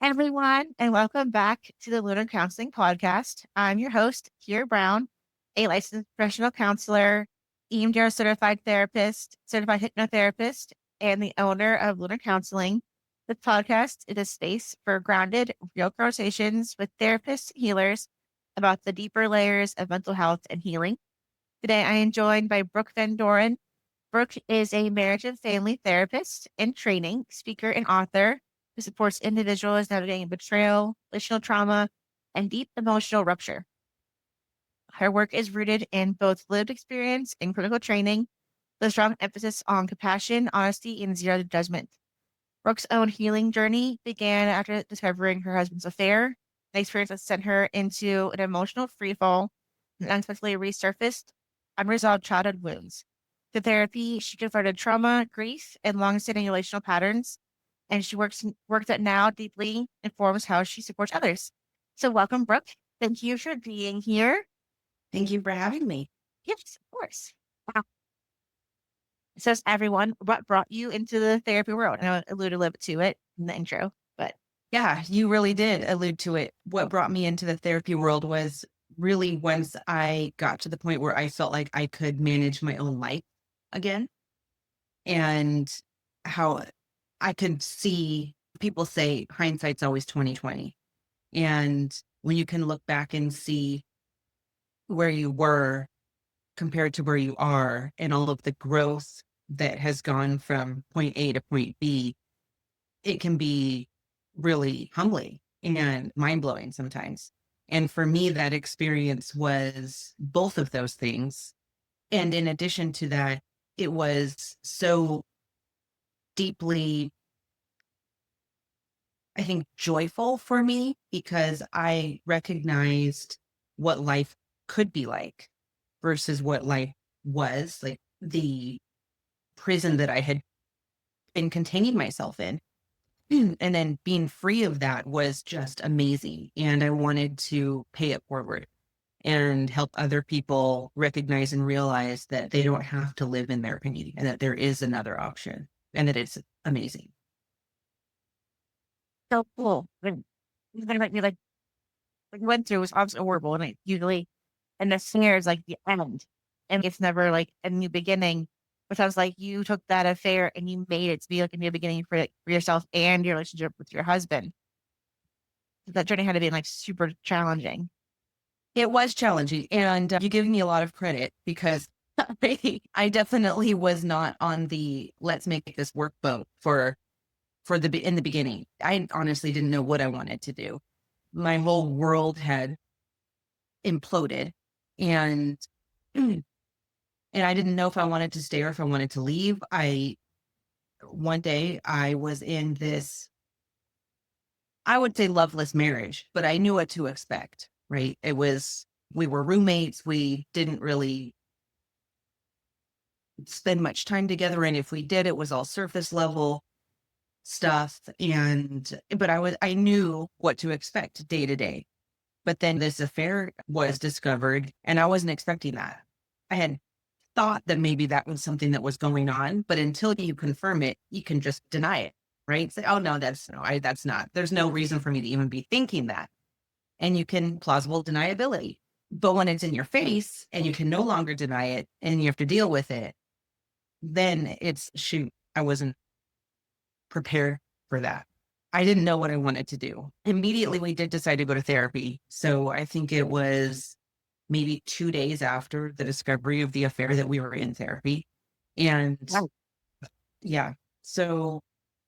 Everyone, and welcome back to the Lunar Counseling Podcast. I'm your host, Kiara Brown, a licensed professional counselor, EMDR certified therapist, certified hypnotherapist, and the owner of Lunar Counseling. This podcast is a space for grounded, real conversations with therapists and healers about the deeper layers of mental health and healing. Today, I am joined by Brooke Van Doren. Brooke is a marriage and family therapist in training, speaker, and author who supports individuals navigating betrayal, relational trauma, and deep emotional rupture. Her work is rooted in both lived experience and clinical training, with a strong emphasis on compassion, honesty, and zero judgment. Brooke's own healing journey began after discovering her husband's affair, an experience that sent her into an emotional freefall and unexpectedly resurfaced unresolved childhood wounds. Through therapy, she confronted trauma, grief, and long-standing relational patterns, and she work that now deeply informs how she supports others. So welcome, Brooke. Thank you for being here. Thank you for having me. Yes, of course. Wow. It says everyone, what brought you into the therapy world? I know I alluded a little bit to it in the intro, but Yeah, you really did allude to it. What brought me into the therapy world was really once I got to the point where I felt like I could manage my own life again and how I could see people say hindsight's always 2020. And when you can look back and see where you were compared to where you are and all of the growth that has gone from point A to point B, it can be really humbling and mind blowing sometimes. And for me, that experience was both of those things. And in addition to that, it was so deeply, I think, joyful for me because I recognized what life could be like versus what life was, like the prison that I had been containing myself in. And then being free of that was just amazing. And I wanted to pay it forward and help other people recognize and realize that they don't have to live in their pain and that there is another option and that it's amazing. so cool. You're gonna make me like went through was obviously horrible, and it usually and the snare is like the end, and it's never like a new beginning. But sounds like you took that affair and you made it to be like a new beginning for, like, for yourself and your relationship with your husband. That journey had to be like super challenging. It was challenging. And you give me a lot of credit because I definitely was not on the let's make this work boat in the beginning. I honestly didn't know what I wanted to do. My whole world had imploded and and I didn't know if I wanted to stay or if I wanted to leave. One day I was in this, I would say loveless marriage, but I knew what to expect, right? We were roommates. We didn't really spend much time together. And if we did, it was all surface level stuff. But I knew what to expect day to day. But then this affair was discovered and I wasn't expecting that. I had thought that maybe that was something that was going on, but until you confirm it, you can just deny it, right? Say, oh no, that's not, there's no reason for me to even be thinking that. And you can plausible deniability. But when it's in your face and you can no longer deny it and you have to deal with it, then it's shoot, I wasn't prepared for that. I didn't know what I wanted to do. Immediately, we did decide to go to therapy. So I think it was maybe 2 days after the discovery of the affair that we were in therapy. And Wow. yeah, so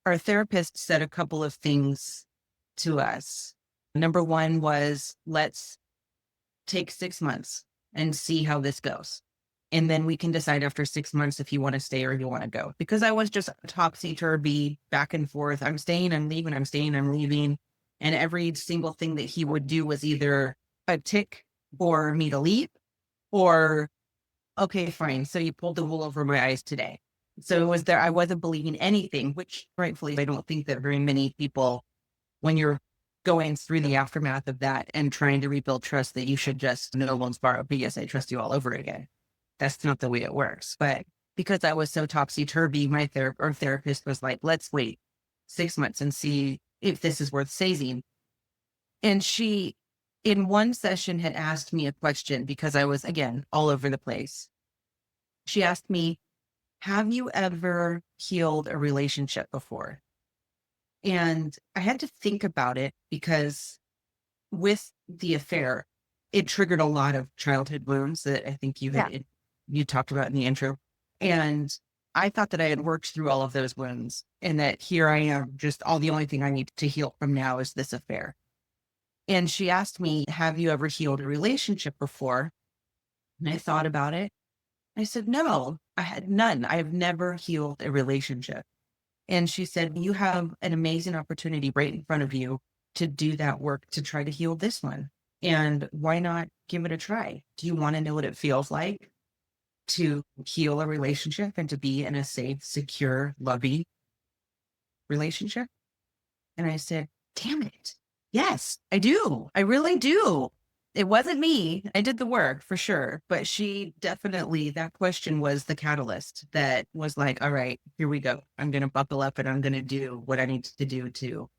our therapist said a couple of things to us. Number one was, let's take 6 months and see how this goes. And then we can decide after 6 months if you want to stay or you want to go. Because I was just topsy-turvy, back and forth. I'm staying, I'm leaving, I'm staying, I'm leaving. And every single thing that he would do was either a tick for me to leave or, okay, fine. So you pulled the wool over my eyes today. So it was there. I wasn't believing anything, which rightfully, I don't think that very many people, when you're going through the aftermath of that and trying to rebuild trust, that you should just no one's borrowed, but yes, I trust you all over again. That's not the way it works. But because I was so topsy-turvy, our therapist was like, let's wait 6 months and see if this is worth saying. And she, in one session, had asked me a question because I was, again, all over the place. She asked me, have you ever healed a relationship before? And I had to think about it because with the affair, it triggered a lot of childhood wounds that I think Yeah. you talked about in the intro. And I thought that I had worked through all of those wounds and that here I am, just the only thing I need to heal from now is this affair. And she asked me, have you ever healed a relationship before? And I thought about it. I said, no, I had none. I have never healed a relationship. And she said, you have an amazing opportunity right in front of you to do that work to try to heal this one. And why not give it a try? Do you want to know what it feels like to heal a relationship and to be in a safe, secure, loving relationship? And I said, damn it. Yes, I do. I really do. It wasn't me. I did the work for sure. But she definitely, that question was the catalyst that was like, all right, here we go. I'm going to buckle up and I'm going to do what I need to do to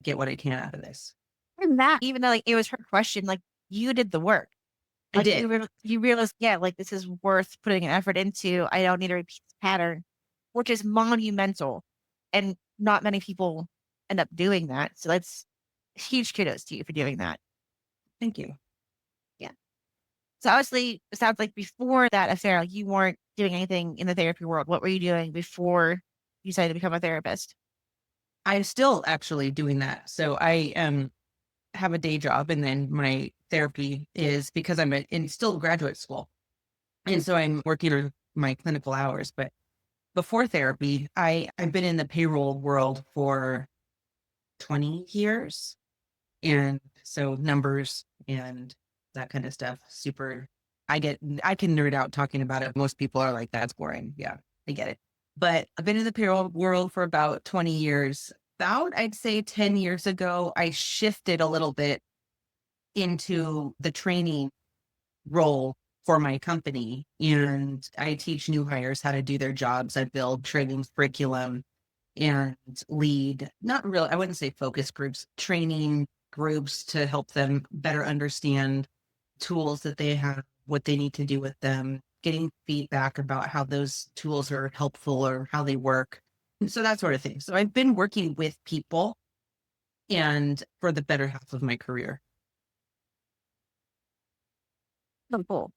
get what I can out of this. And that, even though like it was her question, like you did the work. I Like did. you realized, yeah, like this is worth putting an effort into. I don't need to repeat the pattern, which is monumental. And not many people end up doing that. So that's huge kudos to you for doing that. Thank you. Yeah. So obviously, it sounds like before that affair, like you weren't doing anything in the therapy world. What were you doing before you decided to become a therapist? I'm still actually doing that. So I have a day job and then my therapy is because I'm in still graduate school. And so I'm working on my clinical hours. But before therapy, I've been in the payroll world for 20 years. And so numbers and that kind of stuff, super, I can nerd out talking about it. Most people are like, that's boring. Yeah, I get it. But I've been in the payroll world for about 20 years. About, I'd say 10 years ago, I shifted a little bit into the training role for my company. And I teach new hires how to do their jobs. I build training curriculum and lead, not really, I wouldn't say focus groups, training groups to help them better understand tools that they have, what they need to do with them, getting feedback about how those tools are helpful or how they work. So that sort of thing. So I've been working with people and for the better half of my career. Oh, cool.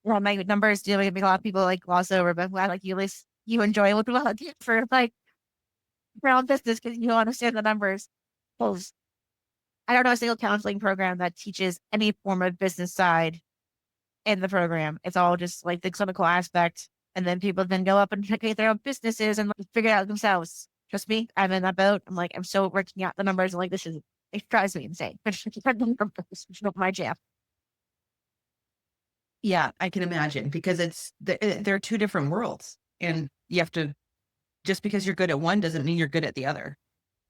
Well, my numbers do make a lot of people like gloss over, but I'm glad like you at least you enjoy looking at it for like brown business because you understand the numbers. Because I don't know a single counseling program that teaches any form of business side in the program. It's all just like the clinical aspect. And then people then go up and create their own businesses and like, figure it out themselves. Trust me, I'm in that boat. I'm like, I'm still working out the numbers. I'm like, it drives me insane. But it's not my jam. Yeah, I can imagine because they're two different worlds and you have to, just because you're good at one doesn't mean you're good at the other,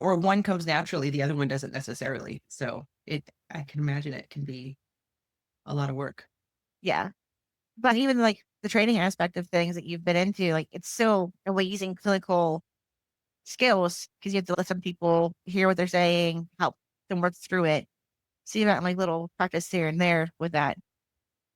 or one comes naturally, the other one doesn't necessarily. So I can imagine it can be a lot of work. Yeah. But even like the training aspect of things that you've been into, like it's still amazing clinical skills because you have to listen to people, hear what they're saying, help them work through it. See about like little practice here and there with that.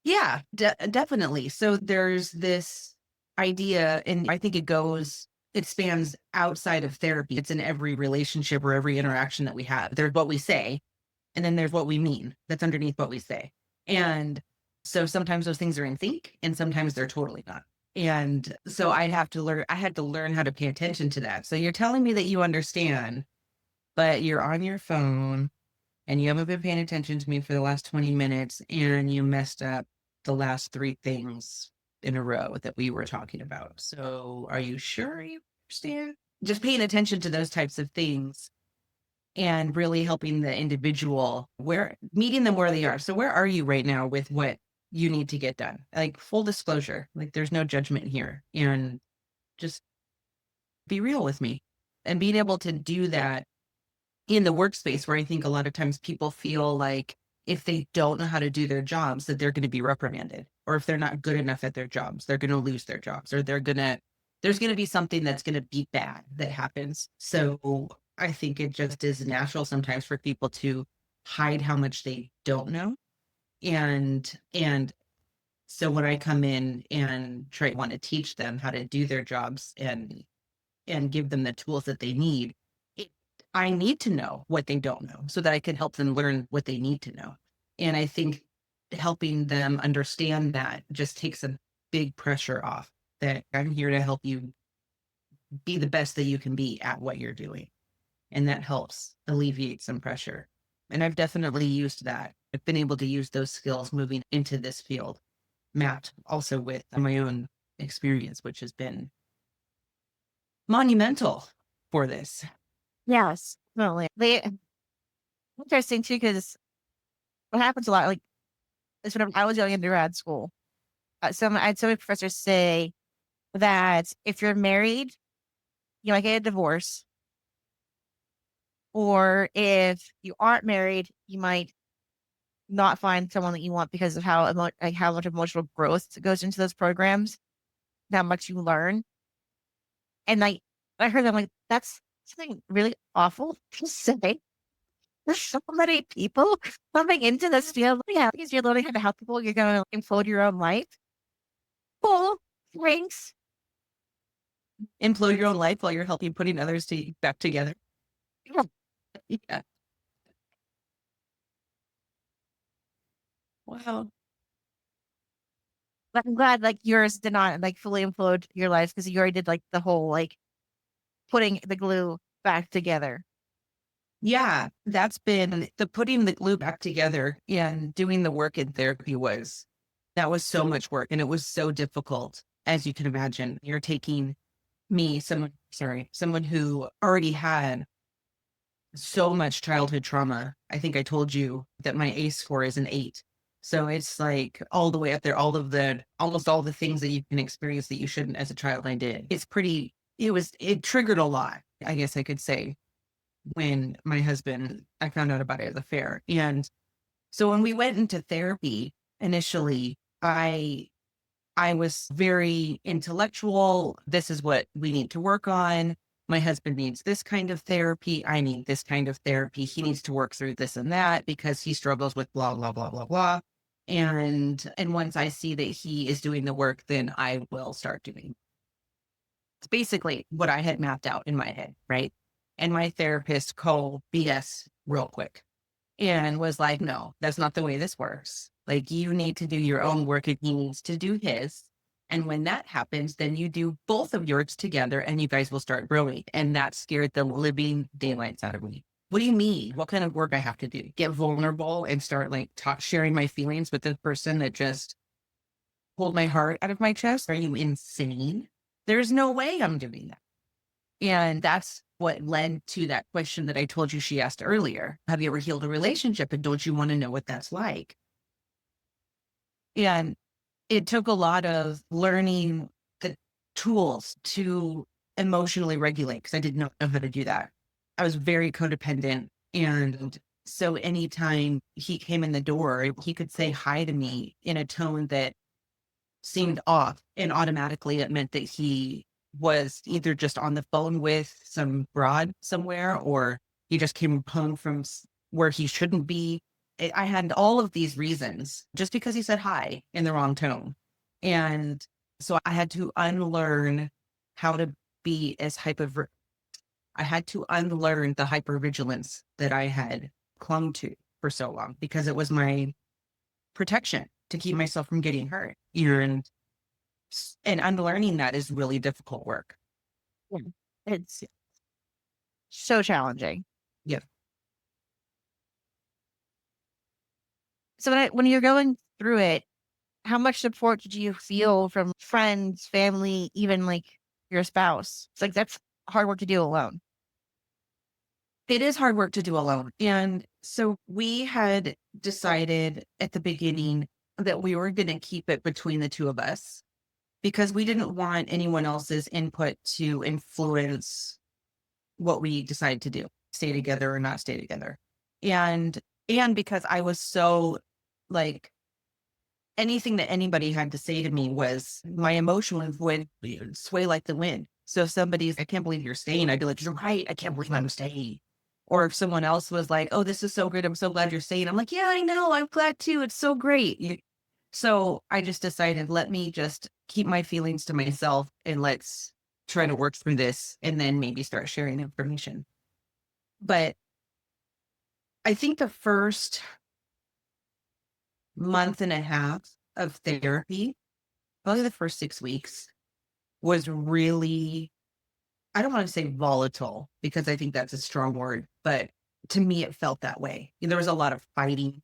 Yeah, definitely. So there's this idea, and I think it spans outside of therapy. It's in every relationship or every interaction that we have. There's what we say, and then there's what we mean that's underneath what we say. And so sometimes those things are in sync, and sometimes they're totally not. And so I had to learn how to pay attention to that. So you're telling me that you understand, but you're on your phone and you haven't been paying attention to me for the last 20 minutes and you messed up the last three things in a row that we were talking about. So are you sure you understand? Just paying attention to those types of things and really helping the individual meeting them where they are. So where are you right now with what you need to get done? Like full disclosure, like there's no judgment here, and just be real with me. And being able to do that in the workspace where I think a lot of times people feel like if they don't know how to do their jobs, that they're going to be reprimanded, or if they're not good enough at their jobs, they're going to lose their jobs, or there's going to be something that's going to be bad that happens. So I think it just is natural sometimes for people to hide how much they don't know. And so when I come in and want to teach them how to do their jobs and give them the tools that they need, it, I need to know what they don't know so that I can help them learn what they need to know. And I think helping them understand that just takes a big pressure off, that I'm here to help you be the best that you can be at what you're doing. And that helps alleviate some pressure. And I've definitely used that. I've been able to use those skills moving into this field, mapped also with my own experience, which has been monumental for this. Yes, definitely. Interesting too, because what happens a lot, like, is whenever I was going into grad school, I had so many professors say that if you're married, you might get a divorce, or if you aren't married, you might not find someone that you want because of how much emotional growth goes into those programs, how much you learn. And I heard that, I'm like, that's something really awful to say. There's so many people coming into this field. Yeah, because you're learning how to help people, you're going to implode your own life. Cool. Thanks. Implode your own life while you're helping putting others back together. Yeah. Yeah. Wow. But I'm glad like yours did not like fully implode your life because you already did like the whole like putting the glue back together. Yeah, that's been the putting the glue back together and doing the work in therapy that was so much work, and it was so difficult. As you can imagine, you're taking someone who already had so much childhood trauma. I think I told you that my ACE score is an 8. So it's like all the way up there, almost all the things that you can experience that you shouldn't as a child. I did. It triggered a lot, I guess I could say, when I found out about his affair. And so when we went into therapy initially, I was very intellectual. This is what we need to work on. My husband needs this kind of therapy. I need this kind of therapy. He needs to work through this and that because he struggles with blah, blah, blah, blah, blah. And once I see that he is doing the work, then I will start doing. It's basically what I had mapped out in my head, right? And my therapist called BS real quick and was like, no, that's not the way this works. Like, you need to do your own work and he needs to do his. And when that happens, then you do both of yours together and you guys will start growing. And that scared the living daylights out of me. What do you mean? What kind of work I have to do? Get vulnerable and start like sharing my feelings with the person that just pulled my heart out of my chest? Are you insane? There's no way I'm doing that. And that's what led to that question that I told you she asked earlier. Have you ever healed a relationship and don't you want to know what that's like? And it took a lot of learning the tools to emotionally regulate because I did not know how to do that. I was very codependent. And so anytime he came in the door, he could say hi to me in a tone that seemed off. And automatically it meant that he was either just on the phone with some broad somewhere or he just came home from where he shouldn't be. I had all of these reasons just because he said hi in the wrong tone. And so I had to unlearn how to be I had to unlearn the hypervigilance that I had clung to for so long because it was my protection to keep myself from getting hurt. And unlearning that is really difficult work. Yeah. It's so challenging. Yeah. So when you're going through it, how much support did you feel from friends, family, even like your spouse? It's like that's hard work to do alone. It is hard work to do alone. And so we had decided at the beginning that we were going to keep it between the two of us because we didn't want anyone else's input to influence what we decided to do, stay together or not stay together. And because I was so like, anything that anybody had to say to me was my emotions would sway like the wind. So if somebody's, I can't believe you're staying, I'd be like, you're right, I can't believe I'm staying. Or if someone else was like, oh, this is so good, I'm so glad you're staying. I'm like, yeah, I know, I'm glad too. It's so great. So I just decided, let me just keep my feelings to myself and let's try to work through this and then maybe start sharing information. But I think the first month and a half of therapy, probably the first 6 weeks, was really, I don't want to say volatile because I think that's a strong word, but to me, it felt that way. There was a lot of fighting.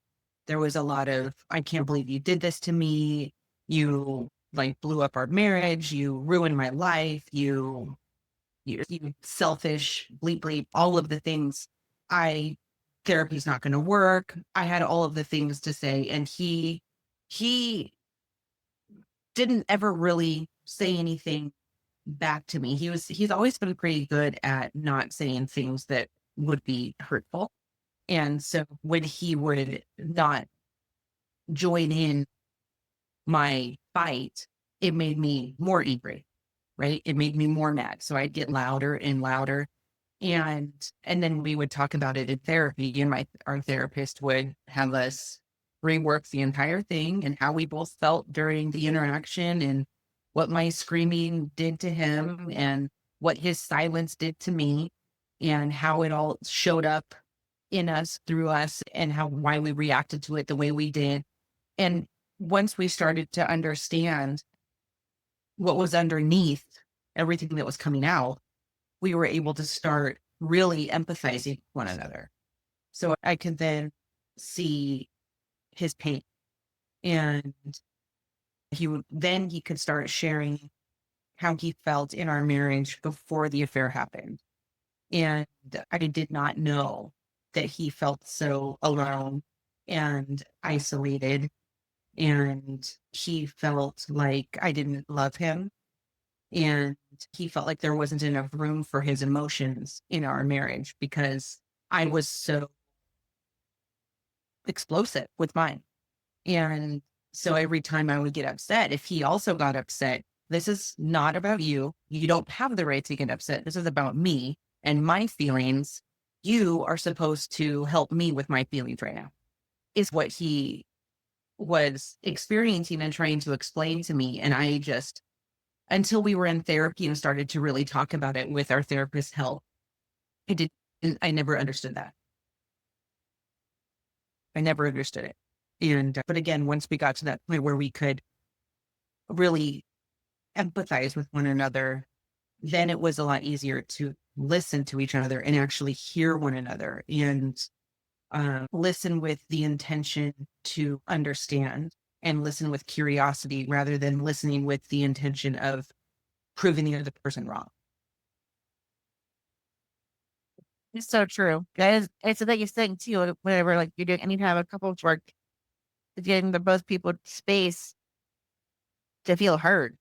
There was a lot of, I can't believe you did this to me. You like blew up our marriage. You ruined my life. You selfish, bleep, bleep, all of the things. Therapy's not going to work. I had all of the things to say. And he didn't ever really say anything back to me. He's always been pretty good at not saying things that would be hurtful. And so when he would not join in my fight, it made me more angry, right? It made me more mad. So I'd get louder and louder. And then we would talk about it in therapy, and our therapist would have us rework the entire thing and how we both felt during the interaction and what my screaming did to him and what his silence did to me and how it all showed up in us, through us, and why we reacted to it the way we did. And once we started to understand what was underneath everything that was coming out, we were able to start really empathizing with one another. So I could then see his pain, and he could start sharing how he felt in our marriage before the affair happened. And I did not know that he felt so alone and isolated, and he felt like I didn't love him, and he felt like there wasn't enough room for his emotions in our marriage because I was so explosive with mine. And so every time I would get upset, if he also got upset, this is not about you. You don't have the right to get upset. This is about me and my feelings. You are supposed to help me with my feelings right now, is what he was experiencing and trying to explain to me. And I just, until we were in therapy and started to really talk about it with our therapist's help, I never understood that. I never understood it. But again, once we got to that point where we could really empathize with one another, then it was a lot easier to listen to each other and actually hear one another and listen with the intention to understand and listen with curiosity rather than listening with the intention of proving the other person wrong. It's so true. Guys, it's that you saying too, whenever like you're doing any kind of couples work, getting the both people space to feel heard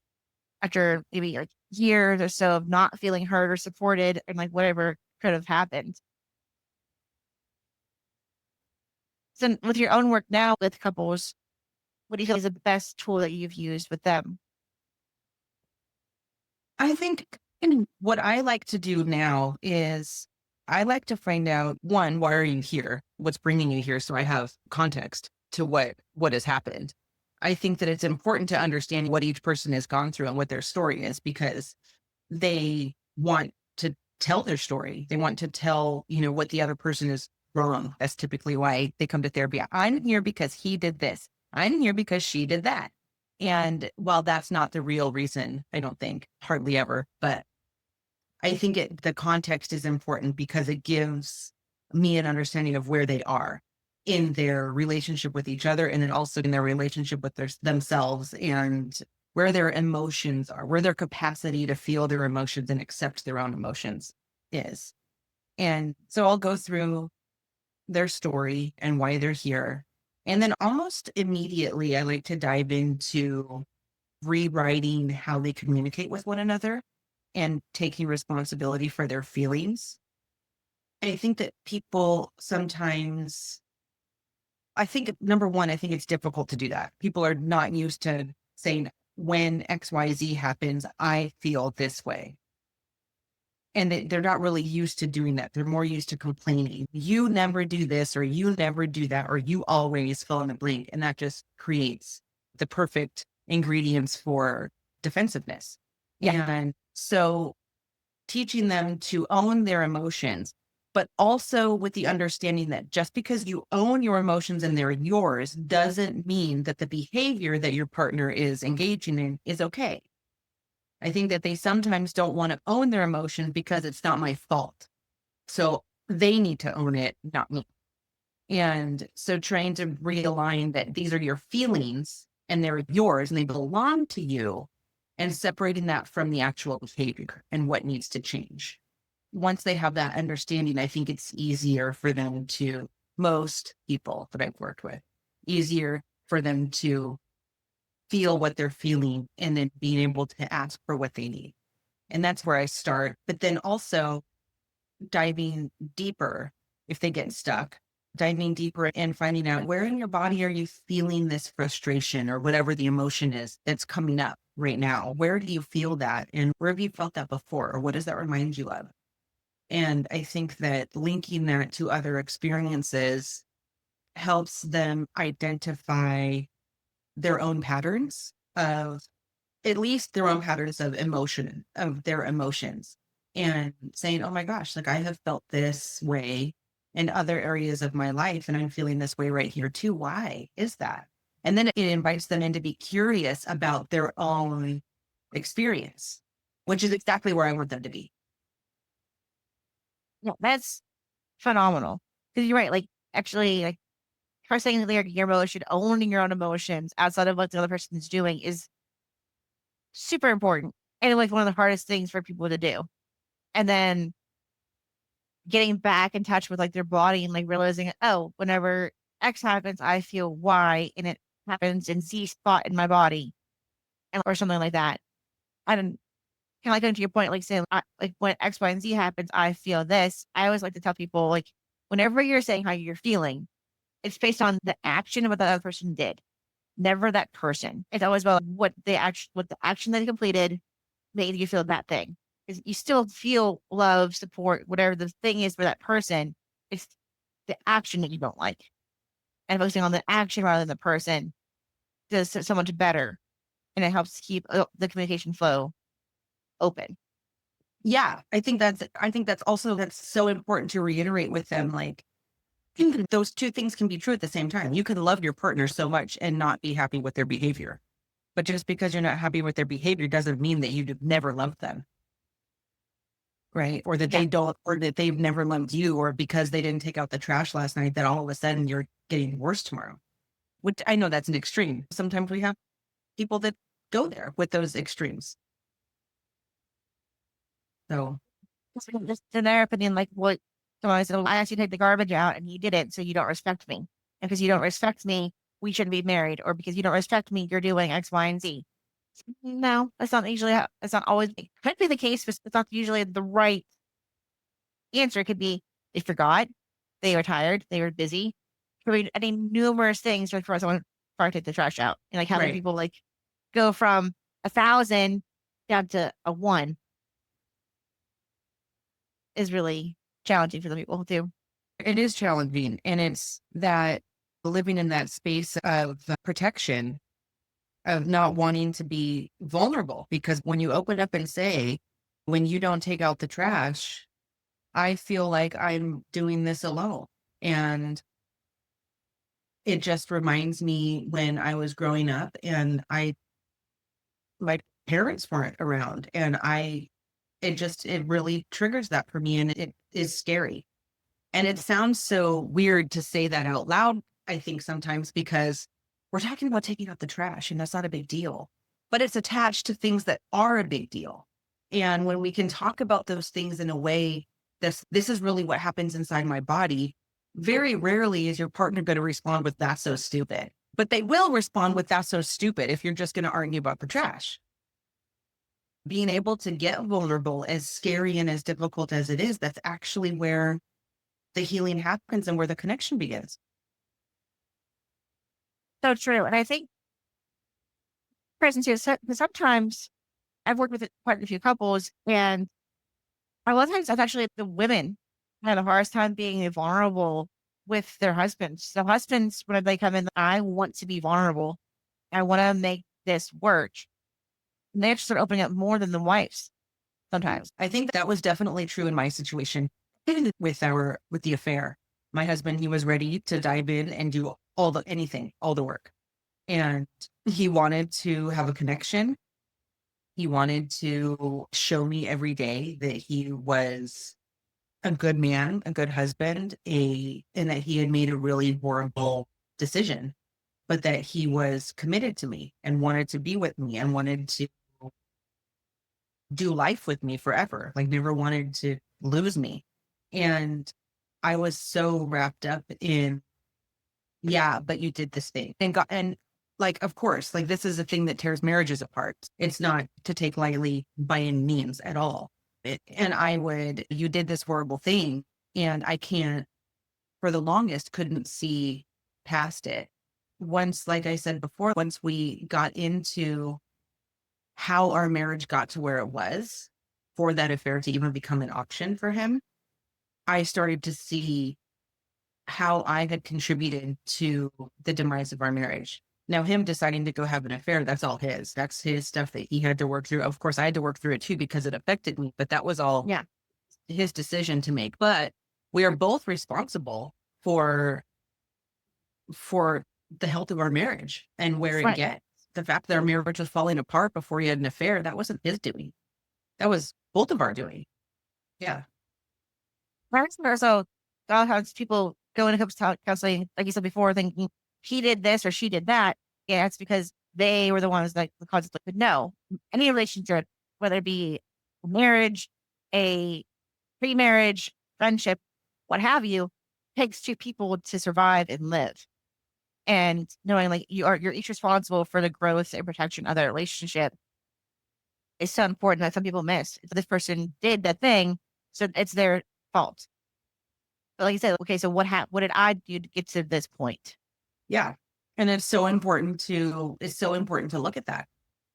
after maybe like years or so of not feeling heard or supported and like whatever could have happened. So with your own work now with couples, what do you feel is the best tool that you've used with them? I think what I like to do now is I like to find out, one, why are you here? What's bringing you here? So I have context to what has happened. I think that it's important to understand what each person has gone through and what their story is, because they want to tell their story. They want to tell, what the other person is wrong. That's typically why they come to therapy. I'm here because he did this. I'm here because she did that. And while that's not the real reason, I don't think, hardly ever, but I think the context is important because it gives me an understanding of where they are in their relationship with each other, and then also in their relationship with themselves, and where their emotions are, where their capacity to feel their emotions and accept their own emotions is. And so I'll go through their story and why they're here. And then almost immediately, I like to dive into rewriting how they communicate with one another and taking responsibility for their feelings. I think that people sometimes, number one, I think it's difficult to do that. People are not used to saying, when XYZ happens, I feel this way. And they're not really used to doing that. They're more used to complaining. You never do this, or you never do that, or you always fill in the blank. And that just creates the perfect ingredients for defensiveness. Yeah. And so teaching them to own their emotions, but also with the understanding that just because you own your emotions and they're yours doesn't mean that the behavior that your partner is engaging in is okay. I think that they sometimes don't want to own their emotions because it's not my fault. So they need to own it, not me. And so trying to realign that these are your feelings and they're yours and they belong to you, and separating that from the actual behavior and what needs to change. Once they have that understanding, I think it's easier for them to, most people that I've worked with, easier for them to feel what they're feeling and then being able to ask for what they need. And that's where I start. But then also diving deeper if they get stuck, diving deeper and finding out where in your body are you feeling this frustration or whatever the emotion is that's coming up right now. Where do you feel that? And where have you felt that before? Or what does that remind you of? And I think that linking that to other experiences helps them identify their own patterns of, at least their own patterns of emotion, of their emotions, and saying, oh my gosh, like I have felt this way in other areas of my life and I'm feeling this way right here too. Why is that? And then it invites them in to be curious about their own experience, which is exactly where I want them to be. Yeah, that's phenomenal. Because you're right. Like, actually, like, first thing like your emotion, owning your own emotions outside of what the other person is doing is super important. And like one of the hardest things for people to do. And then getting back in touch with like their body and like realizing, oh, whenever X happens, I feel Y and it happens in Z spot in my body and or something like that. I don't kind of like going to your point, like saying like when X, Y, and Z happens, I feel this. I always like to tell people like whenever you're saying how you're feeling, it's based on the action of what the other person did, never that person. It's always about what the action that they completed made you feel that thing. Because you still feel love, support, whatever the thing is for that person. It's the action that you don't like. And focusing on the action rather than the person does so much better. And it helps keep the communication flow open. Yeah, I think that's so important to reiterate with them. Like, those two things can be true at the same time. You can love your partner so much and not be happy with their behavior. But just because you're not happy with their behavior doesn't mean that you've never loved them, right? Or that Yeah. they don't, or that they've never loved you, or because they didn't take out the trash last night, that all of a sudden you're getting worse tomorrow. Which I know that's an extreme. Sometimes we have people that go there with those extremes. So, Just in their opinion, like what someone said, well, I asked you to take the garbage out and you didn't, so you don't respect me. And because you don't respect me, we shouldn't be married. Or because you don't respect me, you're doing X, Y, and Z. No, that's not usually how, that's not always, it could be the case, but it's not usually the right answer. It could be they forgot, they were tired, they were busy. Could be any numerous things like for someone to take the trash out. And like having right. people like go from 1,000 down to a one is really challenging for the people too. It is challenging. And it's that living in that space of protection, of not wanting to be vulnerable. Because when you open up and say, when you don't take out the trash, I feel like I'm doing this alone. And it just reminds me when I was growing up and my parents weren't around, and it really triggers that for me. And it is scary. And it sounds so weird to say that out loud, I think sometimes, because we're talking about taking out the trash and that's not a big deal, but it's attached to things that are a big deal. And when we can talk about those things in a way, this is really what happens inside my body. Very rarely is your partner going to respond with "that's so stupid," but they will respond with "that's so stupid" if you're just going to argue about the trash. Being able to get vulnerable, as scary and as difficult as it is, that's actually where the healing happens and where the connection begins. So true. And I think presence is sometimes I've worked with quite a few couples and A lot of times that's actually the women have the hardest time being vulnerable with their husbands. So husbands, when they come in, I want to be vulnerable. I want to make this work. And they have to start opening up more than the wives sometimes. I think that was definitely true in my situation with the affair. My husband, he was ready to dive in and do all the work. And he wanted to have a connection. He wanted to show me every day that he was a good man, a good husband, and that he had made a really horrible decision, but that he was committed to me and wanted to be with me and wanted to do life with me forever, like never wanted to lose me. And I was so wrapped up in, yeah, but you did this thing and like, of course, like this is a thing that tears marriages apart. It's not to take lightly by any means at all. You did this horrible thing, and I can't, for the longest, couldn't see past it. Once, like I said before, once we got into how our marriage got to where it was for that affair to even become an option for him, I started to see how I had contributed to the demise of our marriage. Now, him deciding to go have an affair, that's all his. That's his stuff that he had to work through. Of course, I had to work through it too because it affected me, but that was all Yeah. his decision to make. But we are both responsible for the health of our marriage and where it Right. gets. The fact that our marriage was falling apart before he had an affair, that wasn't his doing. That was both of our doing. Yeah. So a lot of times people go into counseling, like you said before, thinking he did this or she did that. Yeah, it's because they were the ones that the cause. But no, any relationship, whether it be marriage, a pre-marriage, friendship, what have you, takes two people to survive and live. And knowing like you're each responsible for the growth and protection of that relationship is so important that some people miss. If this person did that thing, so it's their fault. But like you said, okay, so what did I do to get to this point? Yeah. And it's so important to look at that.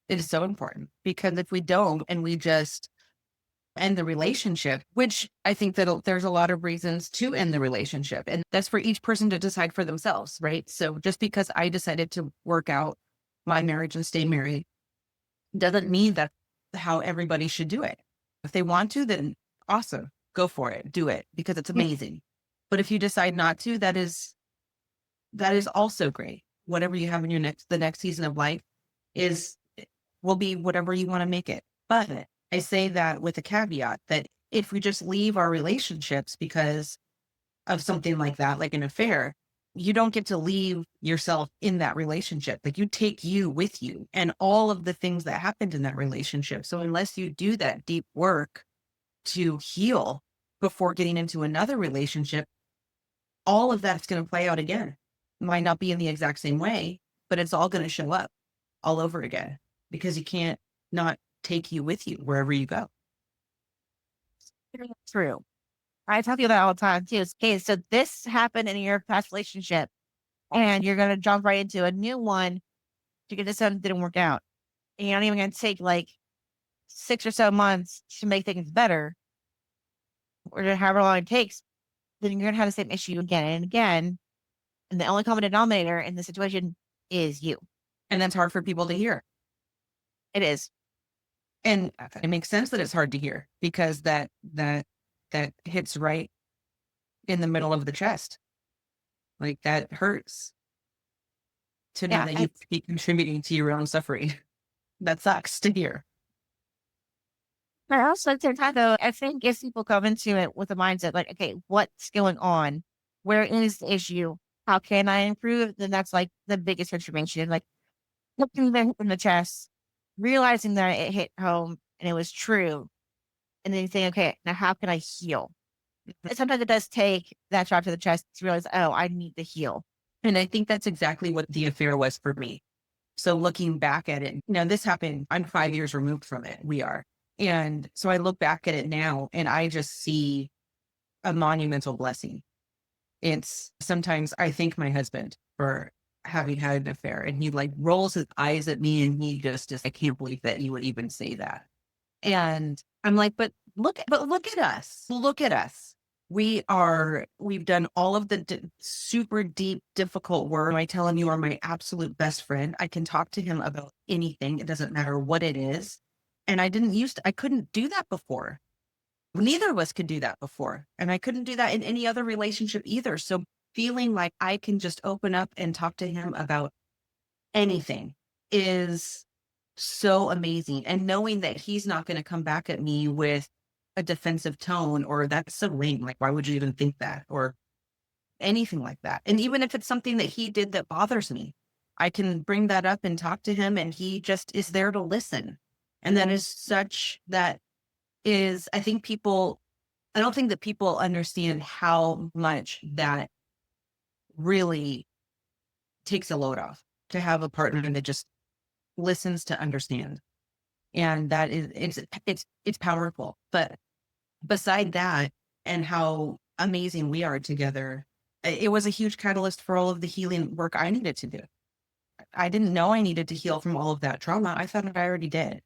It is so important because if we don't and we just end the relationship, which I think that there's a lot of reasons to end the relationship, and that's for each person to decide for themselves, right? So just because I decided to work out my marriage and stay married doesn't mean that's how everybody should do it. If they want to, then awesome, go for it, do it because it's Yeah. amazing. But if you decide not to, that is also great. Whatever you have in the next season of life is will be whatever you want to make it. But I say that with a caveat that if we just leave our relationships because of something like that, like an affair, you don't get to leave yourself in that relationship. Like you take you with you and all of the things that happened in that relationship. So unless you do that deep work to heal before getting into another relationship, all of that's going to play out again. Might not be in the exact same way, but it's all going to show up all over again because you can't not take you with you wherever you go. True. I tell people that all the time too. It's, okay, so this happened in your past relationship, and you're gonna jump right into a new one because this one didn't work out. And you're not even gonna take like 6 or so months to make things better, or however long it takes. Then you're gonna have the same issue again and again. And the only common denominator in the situation is you. And that's hard for people to hear. It is. And it makes sense that it's hard to hear because that hits right in the middle of the chest. Like that hurts to know Yeah. that you could be contributing to your own suffering. That sucks to hear. But also at the same time, though, I think if people come into it with a mindset like, okay, what's going on? Where is the issue? How can I improve? Then that's like the biggest transformation. Like looking them in the chest, realizing that it hit home and it was true. And then saying, okay, now how can I heal? And sometimes it does take that shot to the chest to realize, oh, I need to heal. And I think that's exactly what the affair was for me. So looking back at it, this happened, I'm 5 years removed from it. We are. And so I look back at it now and I just see a monumental blessing. It's sometimes I thank my husband for having had an affair and he like rolls his eyes at me and he just I can't believe that you would even say that. And I'm like, but look at us. Look at us. We've done all of the super deep, difficult work. I tell him, you are my absolute best friend. I can talk to him about anything. It doesn't matter what it is. And I couldn't do that before. Neither of us could do that before. And I couldn't do that in any other relationship either. So feeling like I can just open up and talk to him about anything is so amazing. And knowing that he's not going to come back at me with a defensive tone or that's so lame. Like, why would you even think that? Or anything like that. And even if it's something that he did that bothers me, I can bring that up and talk to him and he just is there to listen. And I don't think that people understand how much that really takes a load off to have a partner that just listens to understand. And that is, it's powerful. But beside that and how amazing we are together, it was a huge catalyst for all of the healing work I needed to do. I didn't know I needed to heal from all of that trauma. I thought I already did.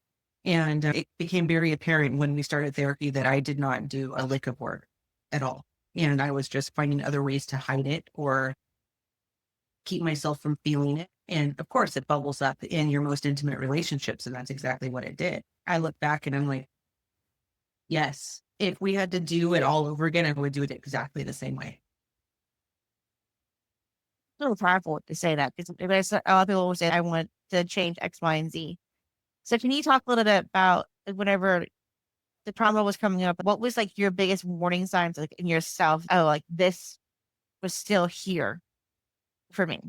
And it became very apparent when we started therapy that I did not do a lick of work at all. And I was just finding other ways to hide it or keep myself from feeling it. And of course, it bubbles up in your most intimate relationships. And that's exactly what it did. I look back and I'm like, yes, if we had to do it all over again, I would do it exactly the same way. It's so powerful to say that because there's a lot of people will say, I want to change X, Y, and Z. So can you talk a little bit about whenever the trauma was coming up, what was like your biggest warning signs like in yourself? Oh, like this was still here for me.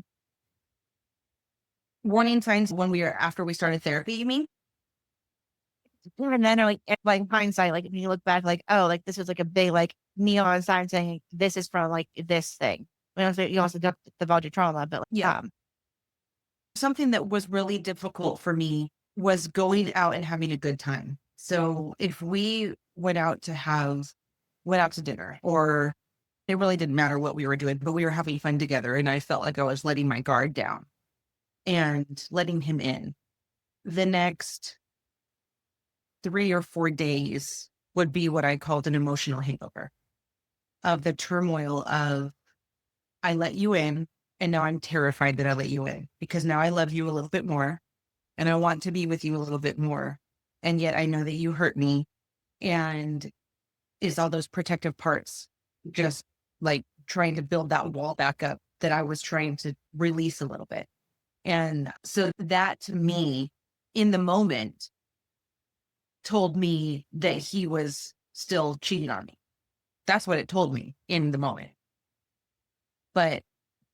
Warning signs after we started therapy, you mean? And then like in hindsight, like when you look back, like, oh, like this was like a big like neon sign saying this is from like this thing. You also got the body trauma, but like, yeah. Something that was really difficult for me was going out and having a good time. So if we went out to dinner, or it really didn't matter what we were doing, but we were having fun together. And I felt like I was letting my guard down and letting him in. The next 3 or 4 days would be what I called an emotional hangover of the turmoil of I let you in and now I'm terrified that I let you in because now I love you a little bit more and I want to be with you a little bit more. And yet I know that you hurt me, and is all those protective parts just like trying to build that wall back up that I was trying to release a little bit. And so that to me in the moment told me that he was still cheating on me. That's what it told me in the moment. But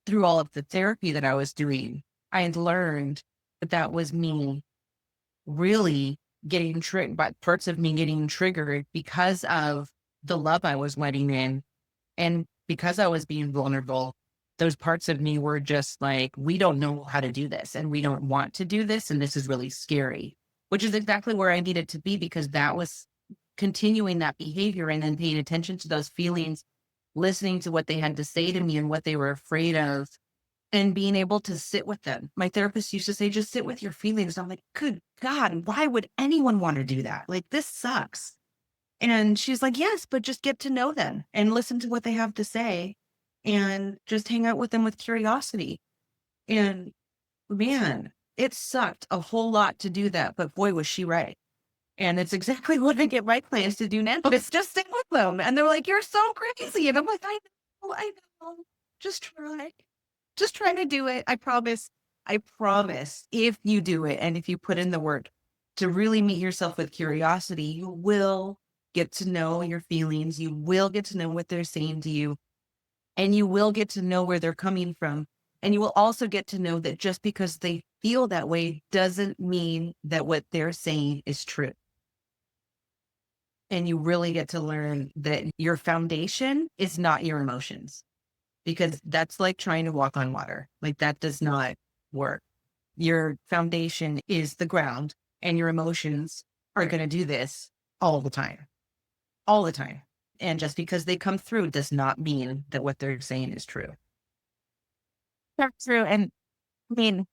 through all of the therapy that I was doing, I had learned that that was me really getting triggered by parts of me getting triggered because of the love I was letting in. And because I was being vulnerable, those parts of me were just like, we don't know how to do this and we don't want to do this. And this is really scary, which is exactly where I needed to be because that was continuing that behavior and then paying attention to those feelings, listening to what they had to say to me and what they were afraid of, and being able to sit with them. My therapist used to say, just sit with your feelings. I'm like, good God, why would anyone want to do that? Like, this sucks. And she's like, yes, but just get to know them and listen to what they have to say and just hang out with them with curiosity. And man, it sucked a whole lot to do that, but boy, was she right. And it's exactly what I get my clients to do now. It's just sit with them. And they're like, you're so crazy. And I'm like, I know. Just try to do it. I promise if you do it and if you put in the work to really meet yourself with curiosity, you will get to know your feelings. You will get to know what they're saying to you, and you will get to know where they're coming from. And you will also get to know that just because they feel that way doesn't mean that what they're saying is true. And you really get to learn that your foundation is not your emotions, because that's like trying to walk on water. Like, that does not work. Your foundation is the ground, and your emotions are going to do this all the time, all the time. And just because they come through does not mean that what they're saying is true. That's true. And I mean,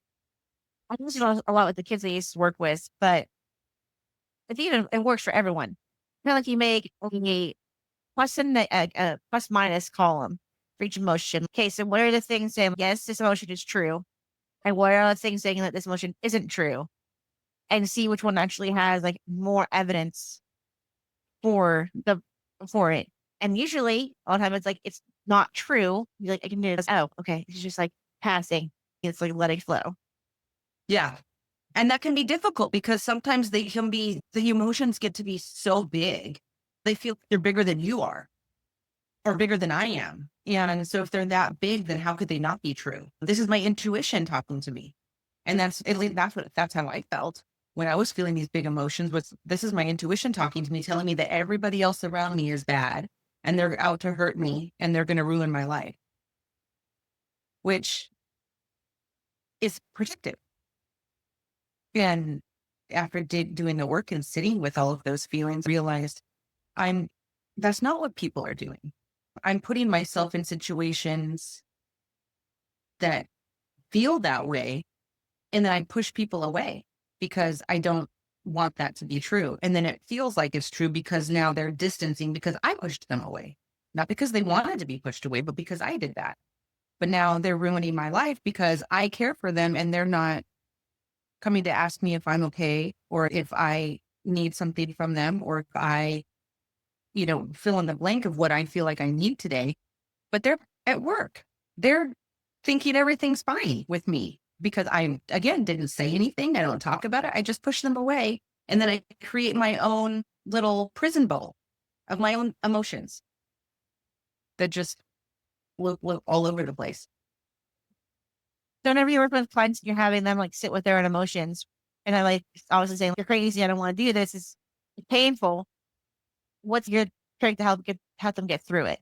I use it a lot with the kids I used to work with, but I think it works for everyone. kind of like you make a plus and a plus minus column for each emotion. Okay, so what are the things saying, yes, this emotion is true? And what are the things saying that this emotion isn't true? And see which one actually has like more evidence for it. And usually a lot of time it's like it's not true. You like I can do this. Oh, okay. It's just like passing. It's like letting flow. Yeah. And that can be difficult because sometimes the emotions get to be so big. They feel they're bigger than you are or bigger than I am. And so if they're that big, then how could they not be true? This is my intuition talking to me. And that's how I felt when I was feeling these big emotions. Was this is my intuition talking to me, telling me that everybody else around me is bad and they're out to hurt me and they're going to ruin my life, which is protective. And after doing the work and sitting with all of those feelings, realized that's not what people are doing. I'm putting myself in situations that feel that way. And then I push people away because I don't want that to be true. And then it feels like it's true because now they're distancing because I pushed them away, not because they wanted to be pushed away, but because I did that. But now they're ruining my life because I care for them and they're not coming to ask me if I'm okay or if I need something from them or if I, fill in the blank of what I feel like I need today. But they're at work. They're thinking everything's fine with me because I, again, didn't say anything. I don't talk about it. I just push them away. And then I create my own little prison bowl of my own emotions that just look all over the place. So whenever you work with clients, you're having them like sit with their own emotions. And I like obviously saying, you're crazy. I don't want to do this. It's painful. What's your trick to help them get through it?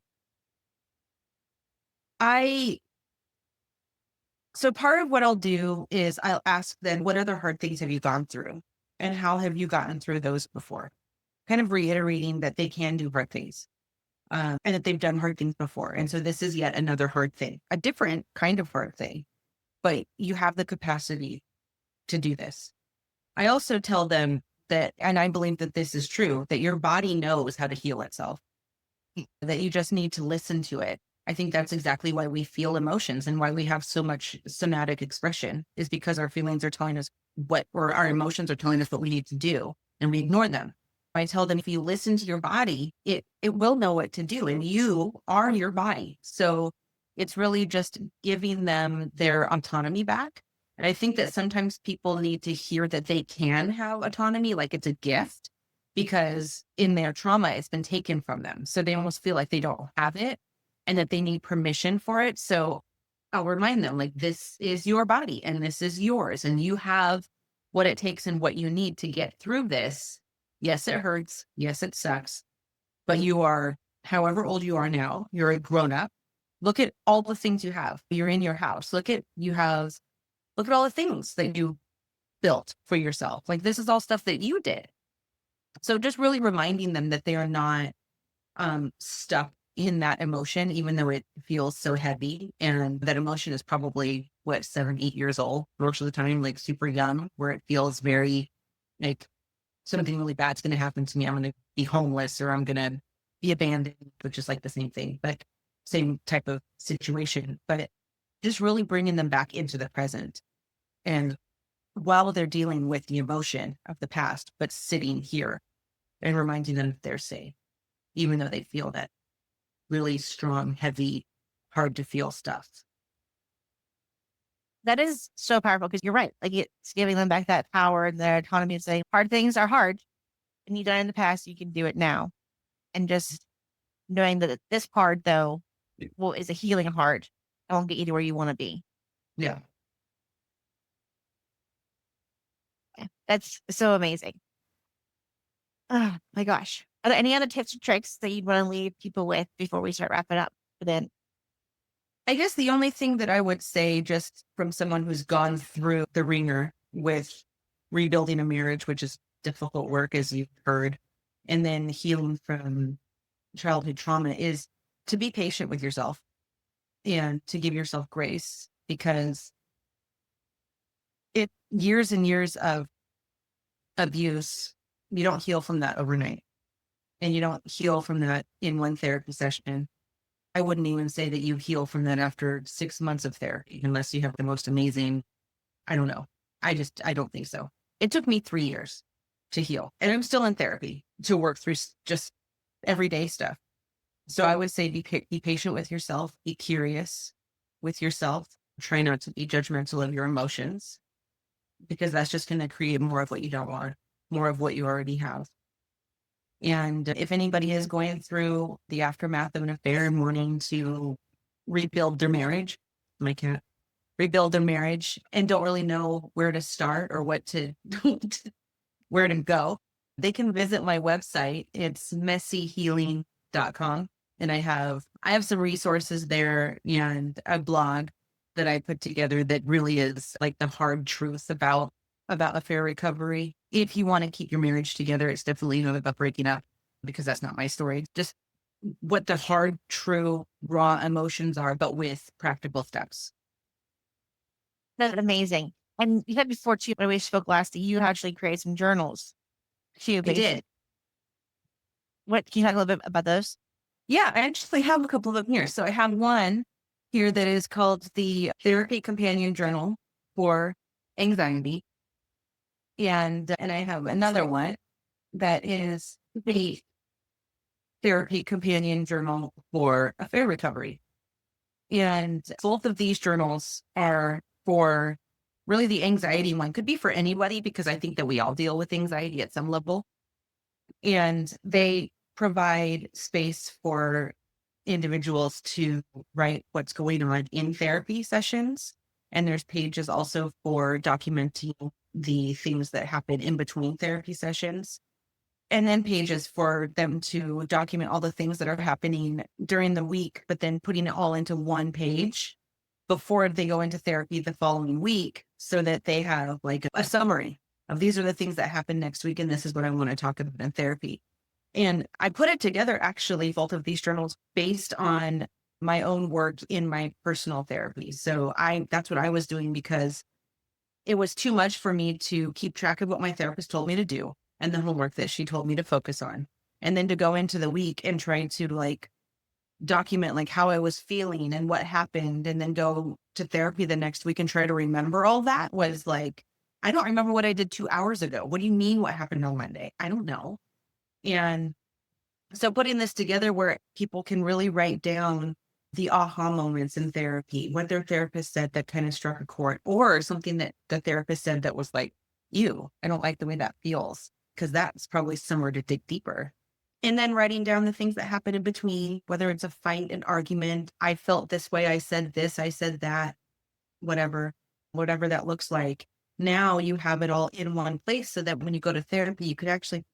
So part of what I'll do is I'll ask them, what other hard things have you gone through? And how have you gotten through those before? Kind of reiterating that they can do hard things and that they've done hard things before. And so this is yet another hard thing, a different kind of hard thing, but you have the capacity to do this. I also tell them that, and I believe that this is true, that your body knows how to heal itself, that you just need to listen to it. I think that's exactly why we feel emotions and why we have so much somatic expression is because our feelings are telling us or our emotions are telling us what we need to do and we ignore them. I tell them, if you listen to your body, it will know what to do and you are your body. So it's really just giving them their autonomy back. And I think that sometimes people need to hear that they can have autonomy, like it's a gift, because in their trauma, it's been taken from them. So they almost feel like they don't have it and that they need permission for it. So I'll remind them, like, this is your body and this is yours. And you have what it takes and what you need to get through this. Yes, it hurts. Yes, it sucks. But you are, however old you are now, you're a grown up. Look at all the things you have. You're in your house. Look at all the things that you built for yourself. Like, this is all stuff that you did. So just really reminding them that they are not stuck in that emotion, even though it feels so heavy. And that emotion is probably 7, 8 years old, most of the time, like super young, where it feels very like something really bad's going to happen to me. I'm going to be homeless or I'm going to be abandoned, which is like the same thing, but same type of situation. But just really bringing them back into the present. And while they're dealing with the emotion of the past, but sitting here and reminding them that they're safe, even though they feel that really strong, heavy, hard to feel stuff. That is so powerful because you're right. Like it's giving them back that power and their autonomy and saying hard things are hard and you've done it in the past, you can do it now. And just knowing that this part though, is a healing heart. It won't get you to where you want to be. Yeah. That's so amazing. Oh my gosh. Are there any other tips or tricks that you'd want to leave people with before we start wrapping up? But then I guess the only thing that I would say, just from someone who's gone through the ringer with rebuilding a marriage, which is difficult work, as you've heard, and then healing from childhood trauma, is to be patient with yourself and to give yourself grace, because years and years of abuse, you don't heal from that overnight. and you don't heal from that in one therapy session. I wouldn't even say that you heal from that after 6 months of therapy, unless you have the most amazing, I don't know. I don't think so. It took me 3 years to heal, and I'm still in therapy to work through just everyday stuff. So I would say be patient with yourself, be curious with yourself, try not to be judgmental of your emotions, because that's just going to create more of what you don't want, more of what you already have. And if anybody is going through the aftermath of an affair and wanting to rebuild their marriage, my cat, rebuild their marriage and don't really know where to start or what to, where to go, they can visit my website. It's messyhealing.com. And I have some resources there and a blog that I put together that really is like the hard truth about affair recovery. If you want to keep your marriage together, it's definitely not about breaking up, because that's not my story. Just what the hard, true, raw emotions are, but with practical steps. That's amazing. And you said before too, when we spoke last, that you actually created some journals too. I did. What can you talk a little bit about those? Yeah, I actually have a couple of them here. So I have one here that is called the Therapy Companion Journal for Anxiety. And I have another one that is the Therapy Companion Journal for Affair Recovery. And both of these journals are for really the anxiety one. Could be for anybody, because I think that we all deal with anxiety at some level. And they provide space for individuals to write what's going on in therapy sessions. And there's pages also for documenting the things that happen in between therapy sessions. And then pages for them to document all the things that are happening during the week, but then putting it all into one page before they go into therapy the following week, so that they have like a summary of these are the things that happen next week. And this is what I want to talk about in therapy. And I put it together, actually, both of these journals, based on my own work in my personal therapy. So that's what I was doing, because it was too much for me to keep track of what my therapist told me to do and the homework that she told me to focus on. And then to go into the week and try to like document like how I was feeling and what happened, and then go to therapy the next week and try to remember all that was like, I don't remember what I did 2 hours ago. What do you mean what happened on Monday? I don't know. And so putting this together where people can really write down the aha moments in therapy, what their therapist said that kind of struck a chord, or something that the therapist said that was like, I don't like the way that feels, because that's probably somewhere to dig deeper. And then writing down the things that happen in between, whether it's a fight, an argument, I felt this way, I said this, I said that, whatever that looks like. Now you have it all in one place, so that when you go to therapy, you could actually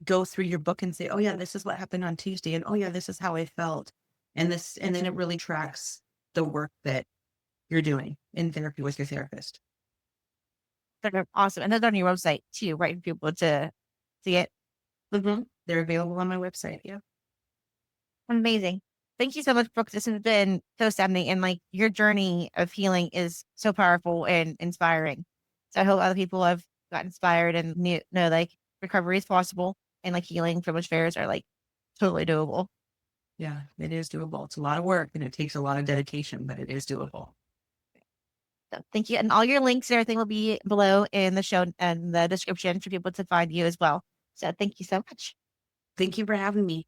go through your book and say, oh yeah, this is what happened on Tuesday. And oh yeah, this is how I felt. And then it really tracks the work that you're doing in therapy with your therapist. They're awesome. And they're on your website too, right? For people to see it. Mm-hmm. They're available on my website. Yeah. Amazing. Thank you so much, Brooke. This has been so stunning. And like your journey of healing is so powerful and inspiring. So I hope other people have got inspired and know like recovery is possible, and like healing from affairs are like totally doable. Yeah, it is doable. It's a lot of work and it takes a lot of dedication, but it is doable. So thank you. And all your links and everything will be below in the show and the description for people to find you as well. So thank you so much. Thank you for having me.